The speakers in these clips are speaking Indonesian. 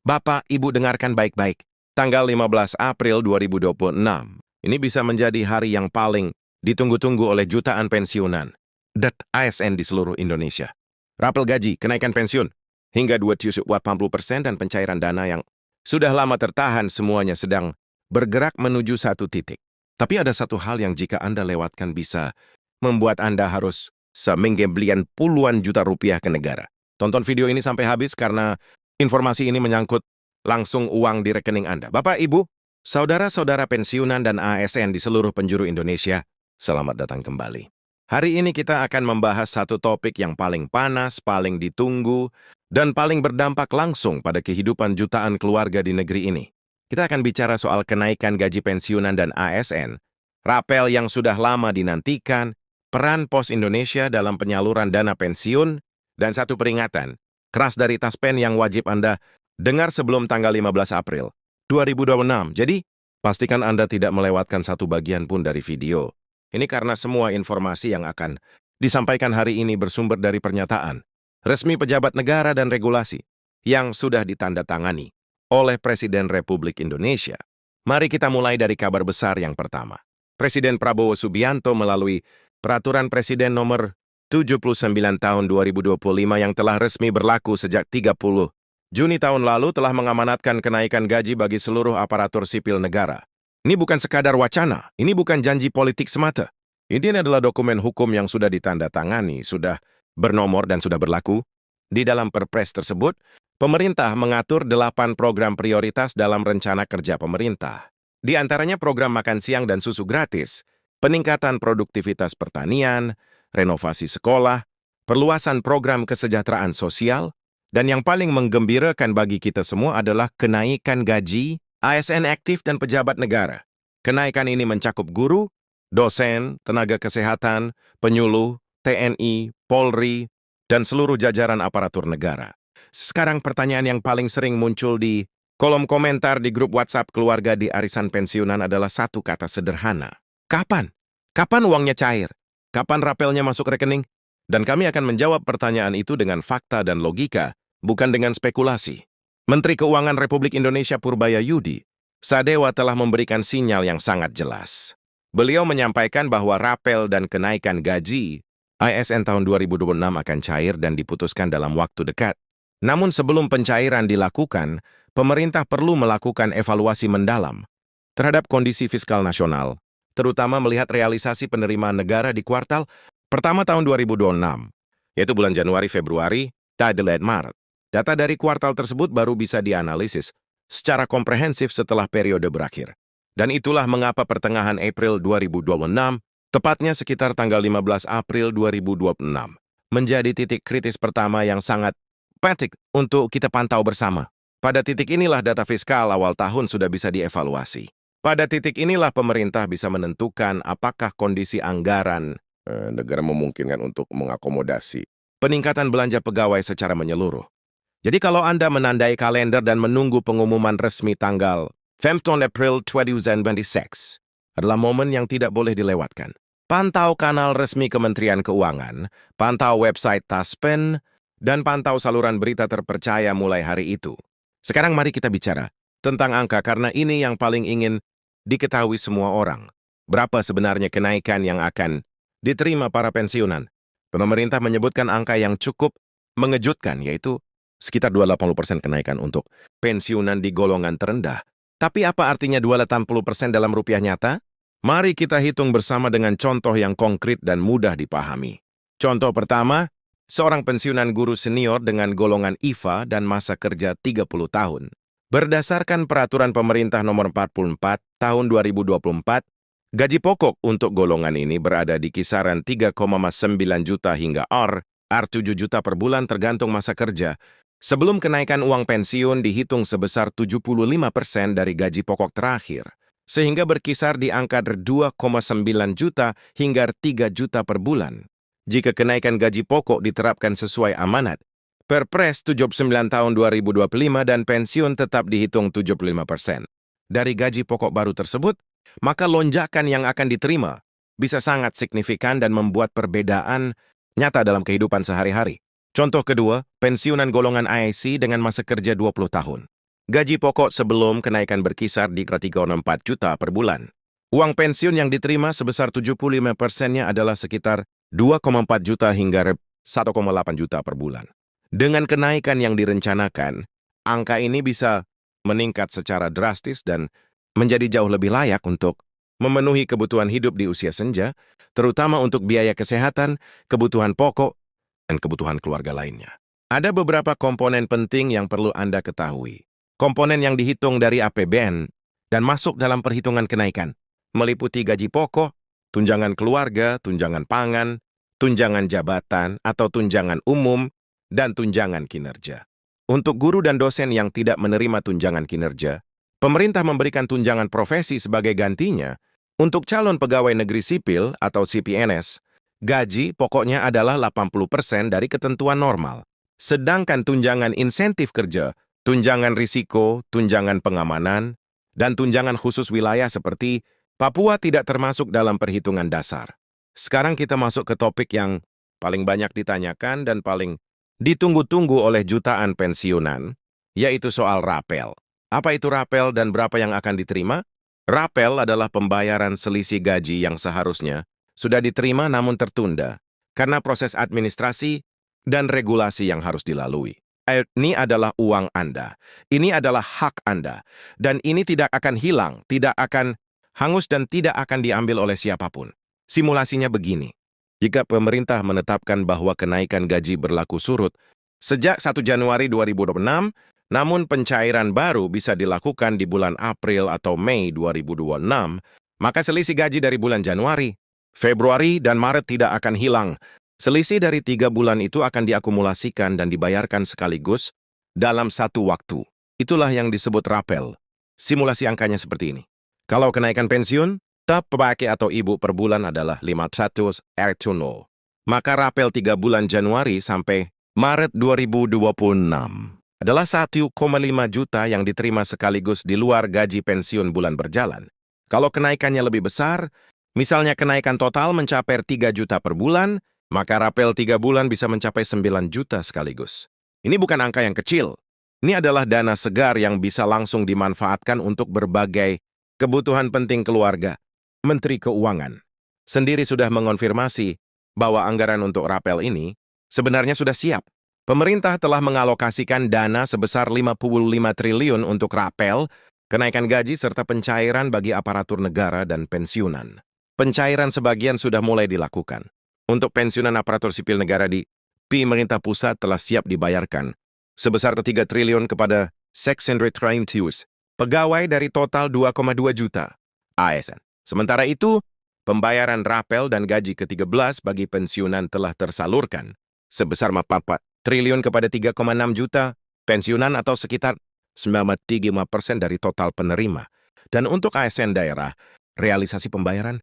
Bapak, Ibu dengarkan baik-baik. Tanggal 15 April 2026. Ini bisa menjadi hari yang paling ditunggu-tunggu oleh jutaan pensiunan dan ASN di seluruh Indonesia. Rapel gaji, kenaikan pensiun, hingga 80% dan pencairan dana yang sudah lama tertahan semuanya sedang bergerak menuju satu titik. Tapi ada satu hal yang jika Anda lewatkan bisa membuat Anda harus menggembalikan puluhan juta rupiah ke negara. Tonton video ini sampai habis karena informasi ini menyangkut langsung uang di rekening Anda. Bapak, Ibu, saudara-saudara pensiunan dan ASN di seluruh penjuru Indonesia, selamat datang kembali. Hari ini kita akan membahas satu topik yang paling panas, paling ditunggu, dan paling berdampak langsung pada kehidupan jutaan keluarga di negeri ini. Kita akan bicara soal kenaikan gaji pensiunan dan ASN, rapel yang sudah lama dinantikan, peran Pos Indonesia dalam penyaluran dana pensiun, dan satu peringatan, keras dari Taspen yang wajib Anda dengar sebelum tanggal 15 April 2026. Jadi, pastikan Anda tidak melewatkan satu bagian pun dari video. Ini karena semua informasi yang akan disampaikan hari ini bersumber dari pernyataan resmi pejabat negara dan regulasi yang sudah ditandatangani oleh Presiden Republik Indonesia. Mari kita mulai dari kabar besar yang pertama. Presiden Prabowo Subianto melalui Peraturan Presiden Nomor 79 Tahun 2025 yang telah resmi berlaku sejak 30 Juni tahun lalu telah mengamanatkan kenaikan gaji bagi seluruh aparatur sipil negara. Ini bukan sekadar wacana, ini bukan janji politik semata. Ini adalah dokumen hukum yang sudah ditandatangani, sudah bernomor dan sudah berlaku. Di dalam Perpres tersebut, pemerintah mengatur 8 program prioritas dalam rencana kerja pemerintah. Di antaranya program makan siang dan susu gratis, peningkatan produktivitas pertanian, renovasi sekolah, perluasan program kesejahteraan sosial, dan yang paling menggembirakan bagi kita semua adalah kenaikan gaji ASN aktif dan pejabat negara. Kenaikan ini mencakup guru, dosen, tenaga kesehatan, penyuluh, TNI, Polri, dan seluruh jajaran aparatur negara. Sekarang pertanyaan yang paling sering muncul di kolom komentar di grup WhatsApp keluarga di arisan pensiunan adalah satu kata sederhana. Kapan? Kapan uangnya cair? Kapan rapelnya masuk rekening? Dan kami akan menjawab pertanyaan itu dengan fakta dan logika, bukan dengan spekulasi. Menteri Keuangan Republik Indonesia Purbaya Yudi Sadewa telah memberikan sinyal yang sangat jelas. Beliau menyampaikan bahwa rapel dan kenaikan gaji ASN tahun 2026 akan cair dan diputuskan dalam waktu dekat. Namun sebelum pencairan dilakukan, pemerintah perlu melakukan evaluasi mendalam terhadap kondisi fiskal nasional, terutama melihat realisasi penerimaan negara di kuartal pertama tahun 2026, yaitu bulan Januari-Februari, dan Maret. Data dari kuartal tersebut baru bisa dianalisis secara komprehensif setelah periode berakhir. Dan itulah mengapa pertengahan April 2026, tepatnya sekitar tanggal 15 April 2026, menjadi titik kritis pertama yang sangat penting untuk kita pantau bersama. Pada titik inilah data fiskal awal tahun sudah bisa dievaluasi. Pada titik inilah pemerintah bisa menentukan apakah kondisi anggaran negara memungkinkan untuk mengakomodasi peningkatan belanja pegawai secara menyeluruh. Jadi kalau Anda menandai kalender dan menunggu pengumuman resmi tanggal 15 April 2026 adalah momen yang tidak boleh dilewatkan. Pantau kanal resmi Kementerian Keuangan, pantau website Taspen, dan pantau saluran berita terpercaya mulai hari itu. Sekarang mari kita bicara tentang angka karena ini yang paling ingin diketahui semua orang. Berapa sebenarnya kenaikan yang akan diterima para pensiunan? Pemerintah menyebutkan angka yang cukup mengejutkan, yaitu sekitar 280% kenaikan untuk pensiunan di golongan terendah. Tapi apa artinya 280% dalam rupiah nyata? Mari kita hitung bersama dengan contoh yang konkret dan mudah dipahami. Contoh pertama, seorang pensiunan guru senior dengan golongan IFA dan masa kerja 30 tahun. Berdasarkan peraturan pemerintah nomor 44 tahun 2024, gaji pokok untuk golongan ini berada di kisaran 3,9 juta hingga R7 juta per bulan tergantung masa kerja. Sebelum kenaikan uang pensiun dihitung sebesar 75% dari gaji pokok terakhir, sehingga berkisar di angka 2,9 juta hingga 3 juta per bulan. Jika kenaikan gaji pokok diterapkan sesuai amanat, Perpres 79 tahun 2025 dan pensiun tetap dihitung 75% dari gaji pokok baru tersebut, maka lonjakan yang akan diterima bisa sangat signifikan dan membuat perbedaan nyata dalam kehidupan sehari-hari. Contoh kedua, pensiunan golongan IAC dengan masa kerja 20 tahun. Gaji pokok sebelum kenaikan berkisar di 3,4 juta per bulan. Uang pensiun yang diterima sebesar 75%-nya adalah sekitar 2,4 juta hingga 1,8 juta per bulan. Dengan kenaikan yang direncanakan, angka ini bisa meningkat secara drastis dan menjadi jauh lebih layak untuk memenuhi kebutuhan hidup di usia senja, terutama untuk biaya kesehatan, kebutuhan pokok, dan kebutuhan keluarga lainnya. Ada beberapa komponen penting yang perlu Anda ketahui. Komponen yang dihitung dari APBN dan masuk dalam perhitungan kenaikan meliputi gaji pokok, tunjangan keluarga, tunjangan pangan, tunjangan jabatan atau tunjangan umum, dan tunjangan kinerja. Untuk guru dan dosen yang tidak menerima tunjangan kinerja, pemerintah memberikan tunjangan profesi sebagai gantinya. Untuk calon pegawai negeri sipil atau CPNS, gaji pokoknya adalah 80% dari ketentuan normal. Sedangkan tunjangan insentif kerja, tunjangan risiko, tunjangan pengamanan, dan tunjangan khusus wilayah seperti Papua tidak termasuk dalam perhitungan dasar. Sekarang kita masuk ke topik yang paling banyak ditanyakan dan paling ditunggu-tunggu oleh jutaan pensiunan, yaitu soal rapel. Apa itu rapel dan berapa yang akan diterima? Rapel adalah pembayaran selisih gaji yang seharusnya sudah diterima namun tertunda karena proses administrasi dan regulasi yang harus dilalui. Ini adalah uang Anda, ini adalah hak Anda, dan ini tidak akan hilang, tidak akan hangus dan tidak akan diambil oleh siapapun. Simulasinya begini, jika pemerintah menetapkan bahwa kenaikan gaji berlaku surut sejak 1 Januari 2026, namun pencairan baru bisa dilakukan di bulan April atau Mei 2026, maka selisih gaji dari bulan Januari, Februari, dan Maret tidak akan hilang. Selisih dari 3 bulan itu akan diakumulasikan dan dibayarkan sekaligus dalam satu waktu. Itulah yang disebut rapel. Simulasi angkanya seperti ini. Kalau kenaikan pensiun, tab pemakai atau ibu per bulan adalah 500 R2, maka rapel 3 bulan Januari sampai Maret 2026 adalah 1,5 juta yang diterima sekaligus di luar gaji pensiun bulan berjalan. Kalau kenaikannya lebih besar, misalnya kenaikan total mencapai 3 juta per bulan, maka rapel 3 bulan bisa mencapai 9 juta sekaligus. Ini bukan angka yang kecil. Ini adalah dana segar yang bisa langsung dimanfaatkan untuk berbagai kebutuhan penting keluarga. Menteri Keuangan sendiri sudah mengonfirmasi bahwa anggaran untuk rapel ini sebenarnya sudah siap. Pemerintah telah mengalokasikan dana sebesar 55 triliun untuk rapel, kenaikan gaji serta pencairan bagi aparatur negara dan pensiunan. Pencairan sebagian sudah mulai dilakukan. Untuk pensiunan aparatur sipil negara di pemerintah pusat telah siap dibayarkan sebesar 3 triliun kepada Section Retraintius, pegawai dari total 2,2 juta ASN. Sementara itu, pembayaran rapel dan gaji ke-13 bagi pensiunan telah tersalurkan sebesar 4 triliun kepada 3,6 juta pensiunan atau sekitar 93% dari total penerima. Dan untuk ASN daerah, realisasi pembayaran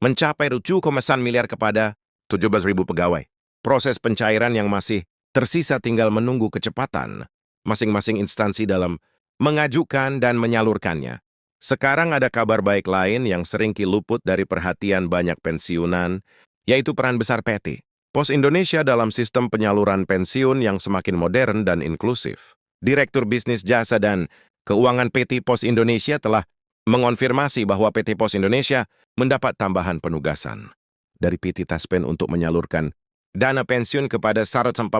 mencapai 7,9 miliar kepada 17.000 pegawai. Proses pencairan yang masih tersisa tinggal menunggu kecepatan masing-masing instansi dalam mengajukan dan menyalurkannya. Sekarang ada kabar baik lain yang sering luput dari perhatian banyak pensiunan, yaitu peran besar PT Pos Indonesia dalam sistem penyaluran pensiun yang semakin modern dan inklusif. Direktur Bisnis Jasa dan Keuangan PT Pos Indonesia telah mengonfirmasi bahwa PT Pos Indonesia mendapat tambahan penugasan dari PT Taspen untuk menyalurkan dana pensiun kepada 142.000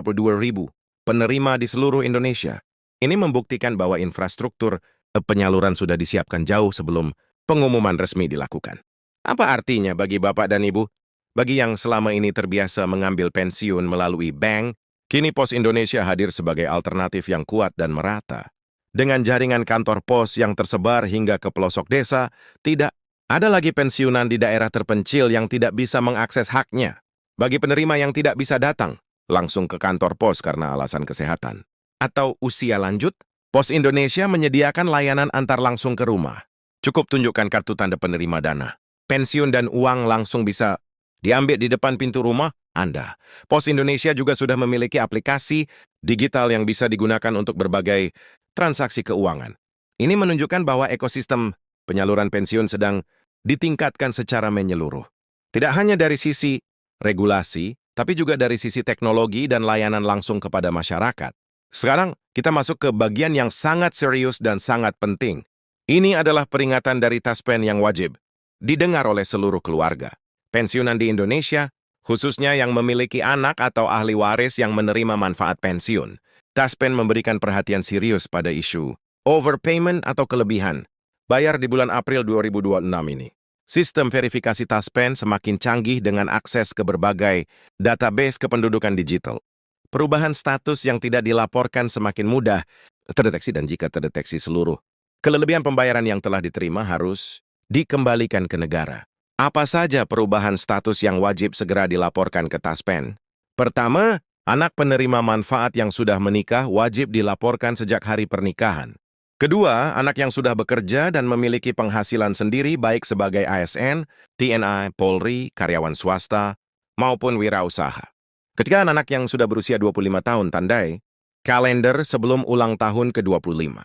penerima di seluruh Indonesia. Ini membuktikan bahwa infrastruktur penyaluran sudah disiapkan jauh sebelum pengumuman resmi dilakukan. Apa artinya bagi Bapak dan Ibu? Bagi yang selama ini terbiasa mengambil pensiun melalui bank, kini Pos Indonesia hadir sebagai alternatif yang kuat dan merata. Dengan jaringan kantor pos yang tersebar hingga ke pelosok desa, tidak ada lagi pensiunan di daerah terpencil yang tidak bisa mengakses haknya. Bagi penerima yang tidak bisa datang langsung ke kantor pos karena alasan kesehatan atau usia lanjut, Pos Indonesia menyediakan layanan antar langsung ke rumah. Cukup tunjukkan kartu tanda penerima dana. Pensiun dan uang langsung bisa diambil di depan pintu rumah Anda. Pos Indonesia juga sudah memiliki aplikasi digital yang bisa digunakan untuk berbagai transaksi keuangan. Ini menunjukkan bahwa ekosistem penyaluran pensiun sedang ditingkatkan secara menyeluruh. Tidak hanya dari sisi regulasi, tapi juga dari sisi teknologi dan layanan langsung kepada masyarakat. Sekarang kita masuk ke bagian yang sangat serius dan sangat penting. Ini adalah peringatan dari Taspen yang wajib didengar oleh seluruh keluarga. Pensiunan di Indonesia, khususnya yang memiliki anak atau ahli waris yang menerima manfaat pensiun. Taspen memberikan perhatian serius pada isu overpayment atau kelebihan bayar di bulan April 2026 ini. Sistem verifikasi Taspen semakin canggih dengan akses ke berbagai database kependudukan digital. Perubahan status yang tidak dilaporkan semakin mudah terdeteksi dan jika terdeteksi seluruh kelebihan pembayaran yang telah diterima harus dikembalikan ke negara. Apa saja perubahan status yang wajib segera dilaporkan ke Taspen? Pertama, anak penerima manfaat yang sudah menikah wajib dilaporkan sejak hari pernikahan. Kedua, anak yang sudah bekerja dan memiliki penghasilan sendiri baik sebagai ASN, TNI, Polri, karyawan swasta, maupun wirausaha. Ketika anak yang sudah berusia 25 tahun tandai, kalender sebelum ulang tahun ke-25.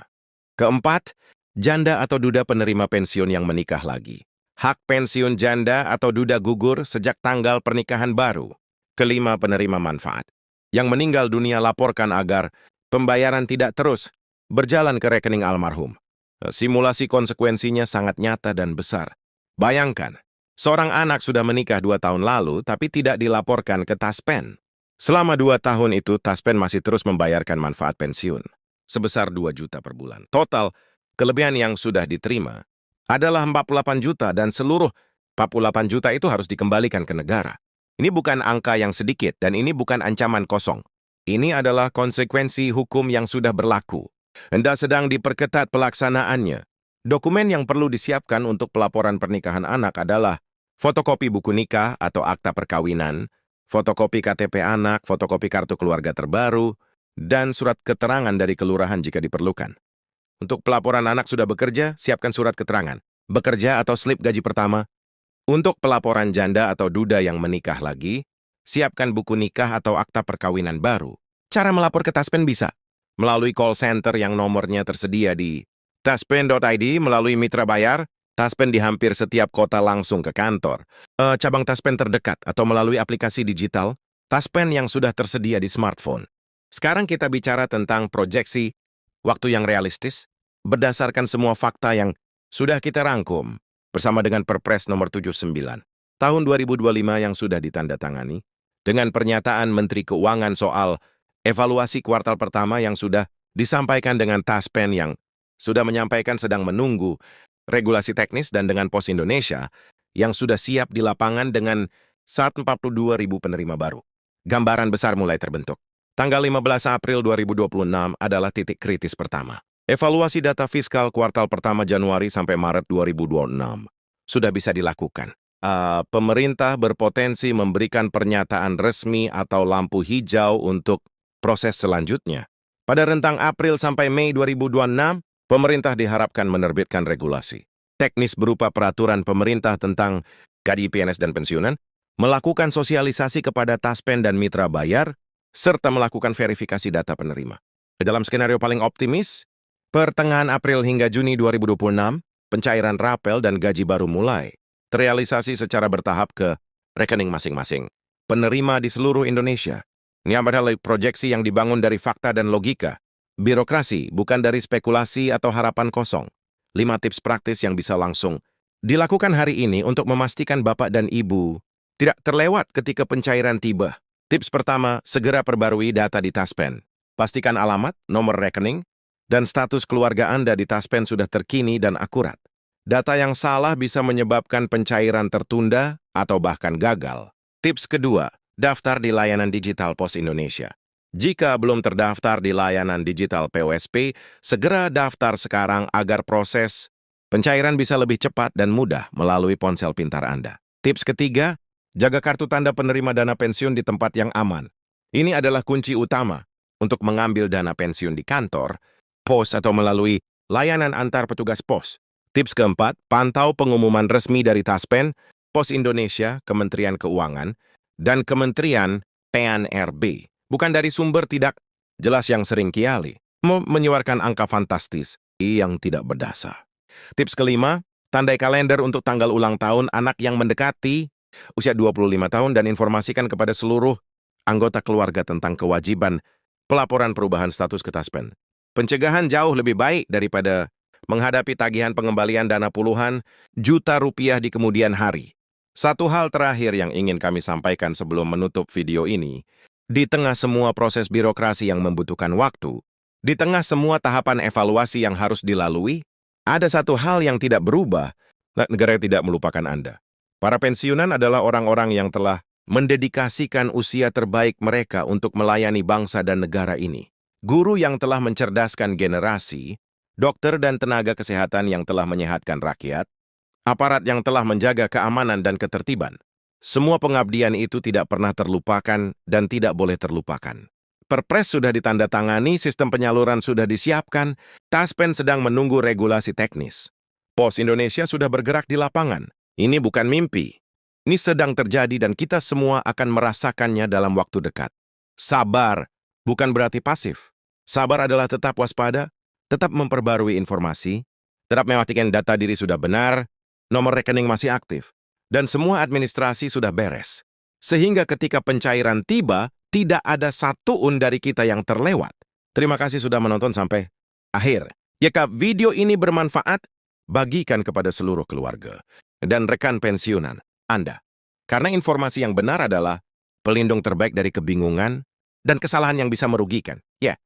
Keempat, janda atau duda penerima pensiun yang menikah lagi. Hak pensiun janda atau duda gugur sejak tanggal pernikahan baru. Kelima, penerima manfaat. Yang meninggal dunia laporkan agar pembayaran tidak terus berjalan ke rekening almarhum. Simulasi konsekuensinya sangat nyata dan besar. Bayangkan, seorang anak sudah menikah 2 tahun lalu tapi tidak dilaporkan ke Taspen. Selama 2 tahun itu, Taspen masih terus membayarkan manfaat pensiun sebesar 2 juta per bulan. Total, kelebihan yang sudah diterima adalah 48 juta dan seluruh 48 juta itu harus dikembalikan ke negara. Ini bukan angka yang sedikit dan ini bukan ancaman kosong. Ini adalah konsekuensi hukum yang sudah berlaku. Hendak sedang diperketat pelaksanaannya. Dokumen yang perlu disiapkan untuk pelaporan pernikahan anak adalah fotokopi buku nikah atau akta perkawinan, fotokopi KTP anak, fotokopi kartu keluarga terbaru, dan surat keterangan dari kelurahan jika diperlukan. Untuk pelaporan anak sudah bekerja, siapkan surat keterangan. Bekerja atau slip gaji pertama. Untuk pelaporan janda atau duda yang menikah lagi, siapkan buku nikah atau akta perkawinan baru. Cara melapor ke Taspen bisa melalui call center yang nomornya tersedia di taspen.id, melalui mitra bayar, Taspen di hampir setiap kota langsung ke kantor, cabang Taspen terdekat, atau melalui aplikasi digital, Taspen yang sudah tersedia di smartphone. Sekarang kita bicara tentang proyeksi waktu yang realistis, berdasarkan semua fakta yang sudah kita rangkum, bersama dengan Perpres nomor 79, tahun 2025 yang sudah ditandatangani, dengan pernyataan Menteri Keuangan soal evaluasi kuartal pertama yang sudah disampaikan dengan Taspen yang sudah menyampaikan sedang menunggu regulasi teknis dan dengan Pos Indonesia yang sudah siap di lapangan dengan 142.000 penerima baru. Gambaran besar mulai terbentuk. Tanggal 15 April 2026 adalah titik kritis pertama. Evaluasi data fiskal kuartal pertama Januari sampai Maret 2026 sudah bisa dilakukan. Pemerintah berpotensi memberikan pernyataan resmi atau lampu hijau untuk proses selanjutnya. Pada rentang April sampai Mei 2026, pemerintah diharapkan menerbitkan regulasi teknis berupa peraturan pemerintah tentang gaji PNS dan pensiunan, melakukan sosialisasi kepada Taspen dan mitra bayar, serta melakukan verifikasi data penerima. Dalam skenario paling optimis, pertengahan April hingga Juni 2026, pencairan rapel dan gaji baru mulai terrealisasi secara bertahap ke rekening masing-masing penerima di seluruh Indonesia. Ini adalah proyeksi yang dibangun dari fakta dan logika. Birokrasi, bukan dari spekulasi atau harapan kosong. 5 tips praktis yang bisa langsung dilakukan hari ini untuk memastikan Bapak dan Ibu tidak terlewat ketika pencairan tiba. Tips pertama, segera perbarui data di Taspen. Pastikan alamat, nomor rekening, dan status keluarga Anda di Taspen sudah terkini dan akurat. Data yang salah bisa menyebabkan pencairan tertunda atau bahkan gagal. Tips kedua, daftar di layanan digital Pos Indonesia. Jika belum terdaftar di layanan digital POSP, segera daftar sekarang agar proses pencairan bisa lebih cepat dan mudah melalui ponsel pintar Anda. Tips ketiga, jaga kartu tanda penerima dana pensiun di tempat yang aman. Ini adalah kunci utama untuk mengambil dana pensiun di kantor, pos atau melalui layanan antar petugas pos. Tips keempat, pantau pengumuman resmi dari Taspen, Pos Indonesia, Kementerian Keuangan, dan Kementerian PNRB. Bukan dari sumber tidak jelas yang sering kiali, menyebarkan angka fantastis yang tidak berdasar. Tips kelima, tandai kalender untuk tanggal ulang tahun anak yang mendekati usia 25 tahun dan informasikan kepada seluruh anggota keluarga tentang kewajiban Pelaporan perubahan status ke Taspen. Pencegahan jauh lebih baik daripada menghadapi tagihan pengembalian dana puluhan juta rupiah di kemudian hari. Satu hal terakhir yang ingin kami sampaikan sebelum menutup video ini, di tengah semua proses birokrasi yang membutuhkan waktu, di tengah semua tahapan evaluasi yang harus dilalui, ada satu hal yang tidak berubah, negara tidak melupakan Anda. Para pensiunan adalah orang-orang yang telah mendedikasikan usia terbaik mereka untuk melayani bangsa dan negara ini. Guru yang telah mencerdaskan generasi, dokter dan tenaga kesehatan yang telah menyehatkan rakyat, aparat yang telah menjaga keamanan dan ketertiban. Semua pengabdian itu tidak pernah terlupakan dan tidak boleh terlupakan. Perpres sudah ditandatangani, sistem penyaluran sudah disiapkan, Taspen sedang menunggu regulasi teknis. Pos Indonesia sudah bergerak di lapangan. Ini bukan mimpi. Ini sedang terjadi dan kita semua akan merasakannya dalam waktu dekat. Sabar bukan berarti pasif. Sabar adalah tetap waspada, tetap memperbarui informasi, tetap memastikan data diri sudah benar, nomor rekening masih aktif, dan semua administrasi sudah beres. Sehingga ketika pencairan tiba, tidak ada satu pun dari kita yang terlewat. Terima kasih sudah menonton sampai akhir. Jika video ini bermanfaat, bagikan kepada seluruh keluarga dan rekan pensiunan Anda. Karena informasi yang benar adalah pelindung terbaik dari kebingungan dan kesalahan yang bisa merugikan. Ya.